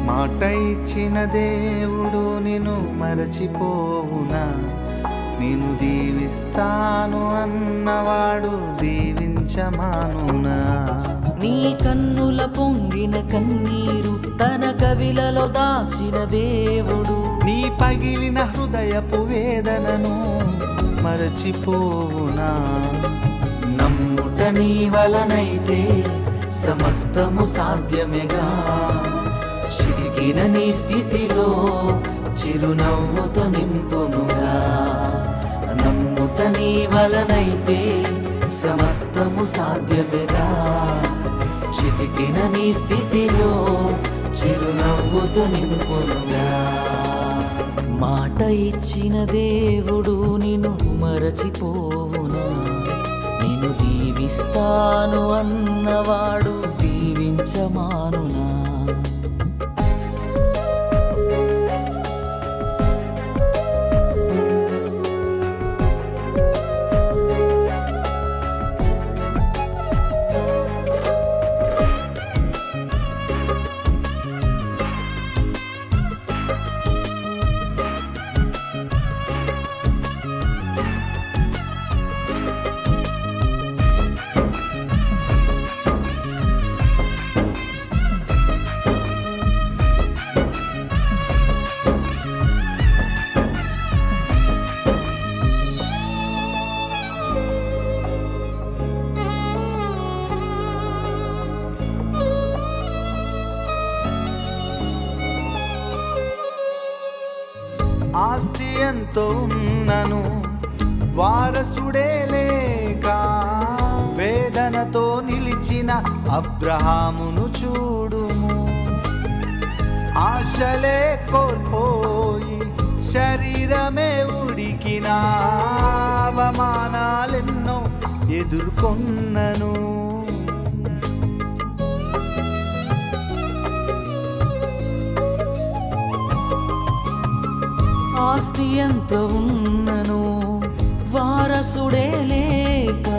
మాట ఇచ్చిన దేవుడు నిన్ను మరచిపోవునా? నేను దీవిస్తాను అన్నవాడు దీవించమానునా? నీ కన్నుల పొంగిన కన్నీరు తన కవిలలో దాచిన దేవుడు నీ పగిలిన హృదయపు వేదనను మరచిపోవునా? నమ్ముట నీ వలనైతే సమస్తము సాధ్యమేగా. చితికిన నీ స్థితిలో చిరునవ్వుతో నింపునుగా. నమ్ముట నీ వలనైతే సమస్తము సాధ్యమేగా. చితికిన నీ స్థితిలో చిరునవ్వుతో నింపునుగా. మాట ఇచ్చిన దేవుడు నిన్ను మరచిపోవునా? నిన్ను దీవిస్తాను అన్నవాడు దీవించమానునా? ఆస్తి ఎంతో ఉన్నను వారసుడే లేక వేదనతో నిలిచిన అబ్రహామును చూడుము. ఆశలే కోల్పోయి శరీరమే ఉడికిన అవమానాలెన్నో ఎదుర్కొన్నను. ఆస్తి ఎంత ఉన్నను వారసుడే లేక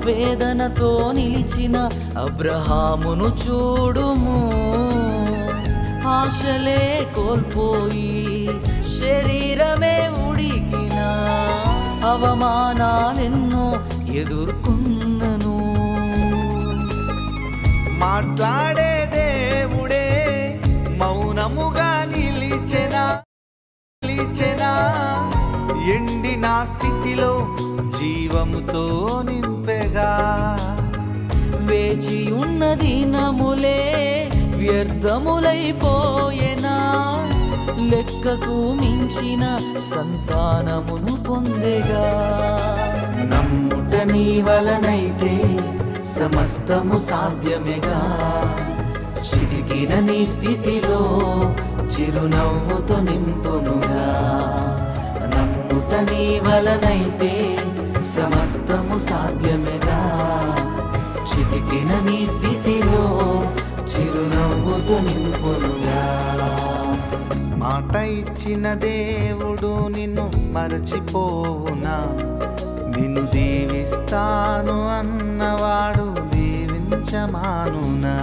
వేదనతో నిలిచిన అబ్రహామును చూడుము. ఆశలే కోల్పోయి శరీరమే ఉడికిన అవమానాలెన్నో ఎదుర్కొన్నను. మాట్లాడే దేవుడే మౌనముగా నిలిచెనా. ఎండిన స్థితిలో జీవముతో నింపెగా. వేచి ఉన్న దినములే వ్యర్థములైపోయేనా. లెక్కకు మించిన సంతానమును పొందెగా. నమ్ముట నీ వలనైతే సమస్తము సాధ్యమేగా. చితికిన నీ స్థితిలో చిరునవ్వుతో నింపునుగా. నమ్ముట నీ వలనైతే సమస్తము సాధ్యమేగా. చితికిన నీ స్థితిలో చిరునవ్వుతో నింపునుగా. మాట ఇచ్చిన దేవుడు నిన్ను మరచిపోవునా? నిన్ను దీవిస్తాను అన్నవాడు దీవించమానునా?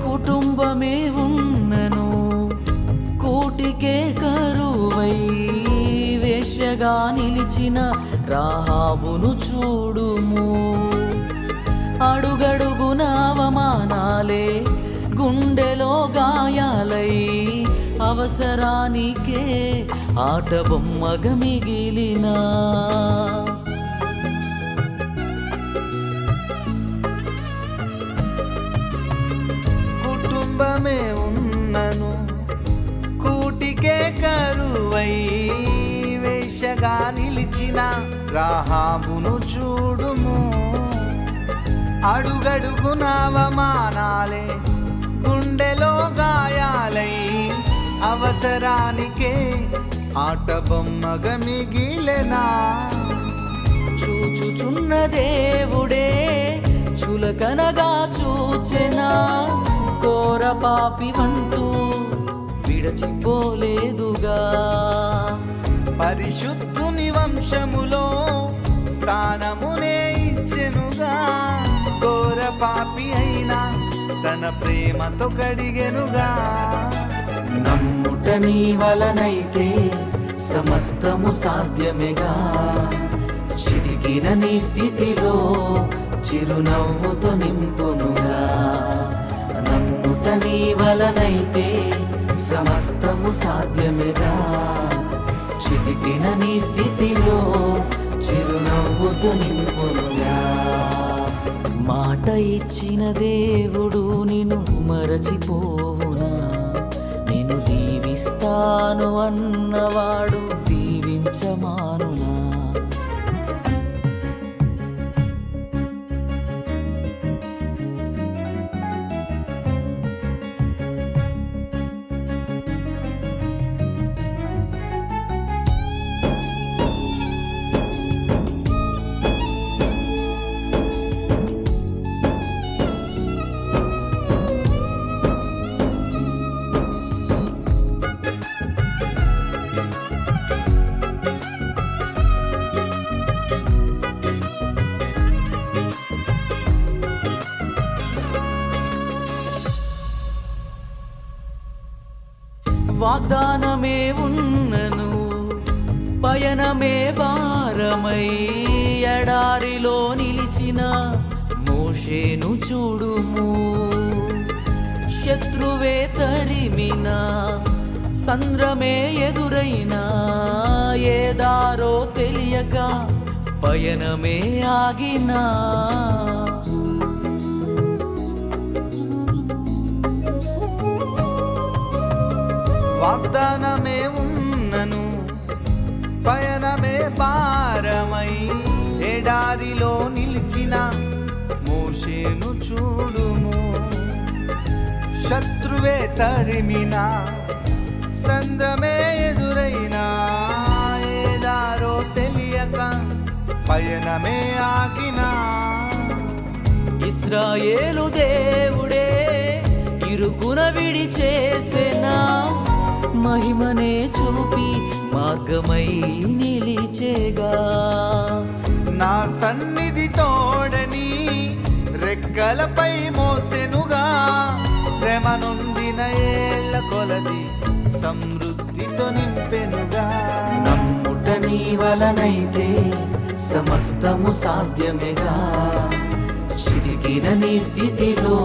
కుటుంబమే ఉన్నను కోటికే కరువై వేశ్యగా నిలిచిన రాహాబును చూడుము. అడుగడుగున అవమానాలే గుండెలో గాయాలై అవసరానికే ఆట బొమ్మగా మిగిలినా. కుటుంబమే ఉన్నను కూటికే కరువై వేషగా నిలిచిన రాహాబును చూడుము. అడుగడుగున అవమానాలే గుండెలో గాయాలై అవసరానికే ఆట బొమ్మగా మిగిలెనా. చూచుచున్న దేవుడే చులకనగా చూచెనా, ఘోర పాపి వంటూ విడచిపోలేదుగా. పరిశుద్ధుని వంశములో స్థానమునే ఇచ్చెనుగా. ఘోర పాపి అయినా తన ప్రేమతో కడిగెనుగా. నమ్ముట నీ వలనైతే సమస్తము సాధ్యమేగా, చితికిన నీ స్థితిలో చిరునవ్వుతో నింపునుగా. నమ్ముట నీ వలనైతే సమస్తము సాధ్యమేగా, చితికిన నీ స్థితిలో చిరునవ్వుతో నింపునుగా. మాట ఇచ్చిన దేవుడు నిన్ను మరచిపోవునా, నిన్ను దీవిస్తాను అన్నవాడు దీవించమానునా. వాగ్దానమే ఉన్నను పయనమే భారమై ఎడారిలో నిలిచిన మోషేను చూడుము. శత్రువే తరిమిన సంద్రమే ఎదురైనా ఏ దారో తెలియక పయనమే ఆగినా. వాగ్దానమే ఉన్నను పయనమే భారమై ఎడారిలో నిలిచిన మోషేను చూడుము. శత్రువే తరిమిన సంద్రమే ఎదురైనా ఏదారో తెలియక పయనమే ఆగినా. ఇశ్రాయేలు దేవుడే ఇరుకున విడిచేసెనా, మహిమనే చూపి మార్గమై నిలిచేగా. నా సన్నిధి తోడని రెక్కలపై మోసెనుగా. శ్రమ నొందిన ఏళ్ల కొలది సమృద్ధితో నింపెనుగా. నమ్ముట నీ వలనైతే సమస్తము సాధ్యమేగా, చితికిన నీ స్థితిలో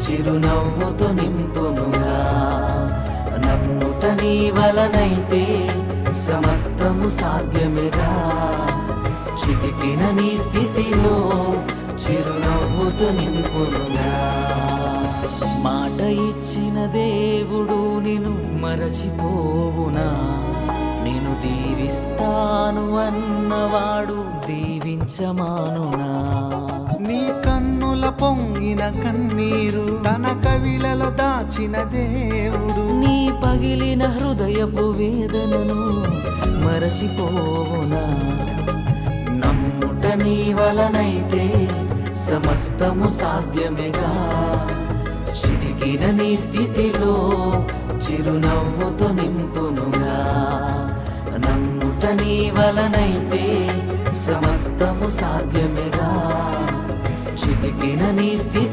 చిరునవ్వుతో నింపునుగా. నమ్ముట నీ వలనైతే సమస్తము సాధ్యమేగా, చితికిన నీ స్థితిలో చిరునవ్వుతో నింపునుగా. మాట ఇచ్చిన దేవుడు నిన్ను మరచిపోవునా, నిన్ను దీవిస్తాను అన్నవాడు దీవించమానునా. నీ కన్నుల పొంగిన కన్నీరు తన కవిలలో దాచిన దేవుడు. నీ పగిలిన హృదయపు వేదనను మరచిపోవునా. నమ్ముట నీ వలనైతే సమస్తము సాధ్యమేగా, చితికిన నీ స్థితిలో చిరునవ్వుతో నింపునుగా. నమ్ముట నీ వలనైతే సమస్తము సాధ్యమేగా, చితికిన నీ స్థితి